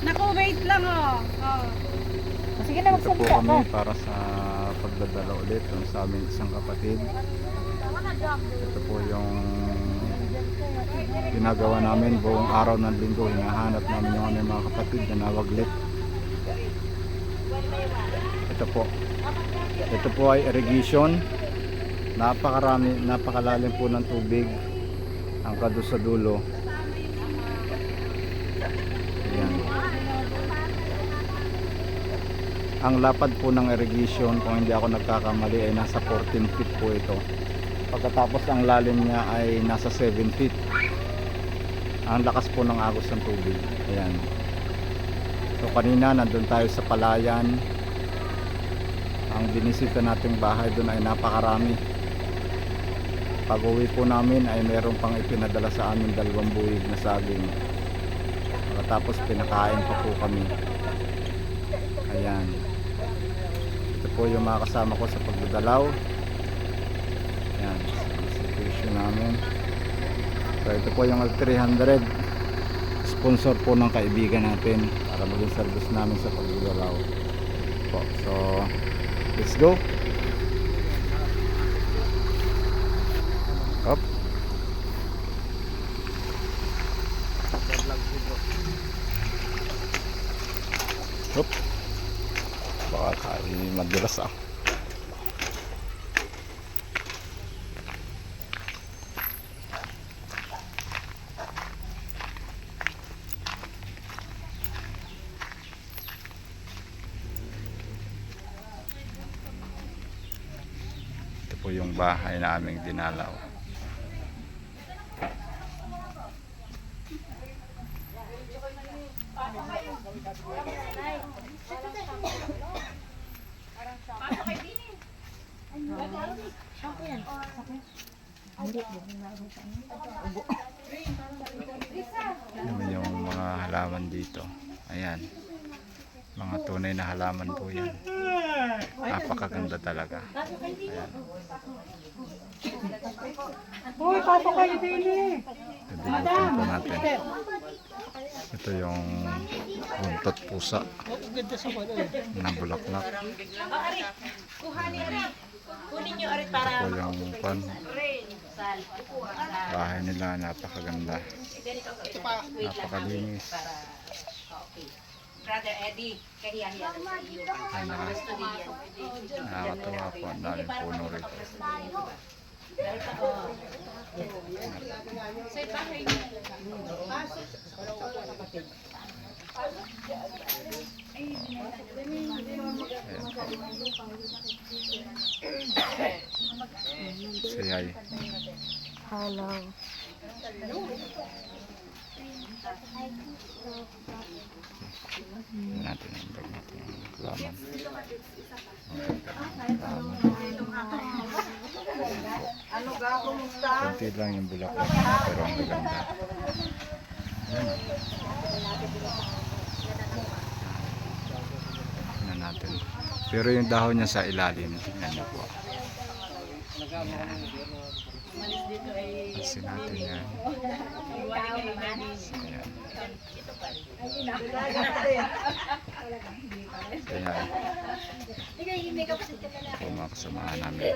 Naku, wait lang oh. Oh. Sige na, Dito po magsalita ka. kami para sa pagdadala ulit ng sa aming isang kapatid. Ito po yung ginagawa namin buong araw ng linggo. Hinahanap namin yung aming mga kapatid na nawaglit. Ito po. Ito po ay irrigation. Napakalalim po ng tubig hanggang doon sa dulo. Ayan. Ang lapad po ng irrigation, kung hindi ako nagkakamali, ay nasa 14 feet po ito. Pagkatapos ang lalim niya ay nasa 7 feet. Ang lakas po ng agos ng tubig. Ayan. So kanina nandun tayo sa Palayan. Ang binisita nating bahay doon ay napakarami. Pag uwi po namin ay meron pang ipinadala sa amin 2 buwig na saging. Pagkatapos pinakain pa po kami. Ayan. Ito po yung mga kasama ko sa pagdadalaw. Ayan, situation namin. So ito po yung 300 sponsor po ng kaibigan natin para maging service namin sa pagdadalaw po. So let's go. Up. Up. Baka tayo madulas ah. Ito po yung bahay na aming dinalaw. Ano yung mga halaman dito? Ayan. Mga tunay na halaman po yan. Napakaganda talaga. Ayan. Uy, pasok kayo din eh. Dibutin po natin. Ito yung buntot pusa na bulaklak. Kunin nyo arit Ito po yung pan. Bahay nila napakaganda. Napakalinis. Brother Eddie, kahiya-hiya na sa iyo. Gusto din yan. Nakakatawa po. Ang daming puno rito. Sa bahay niya. Sayay. Hello. Natin ang bag natin ang halaman. Ano ga, kumusta? Kunti lang yung bulaklak niya, pero ang gaganda. Ayan. Tingnan natin. Pero yung dahon niya sa ilalim. Tingnan niyo po. Ayan. Kasi natin yan. Ayan. Ayan. Ito mga kasamahan namin.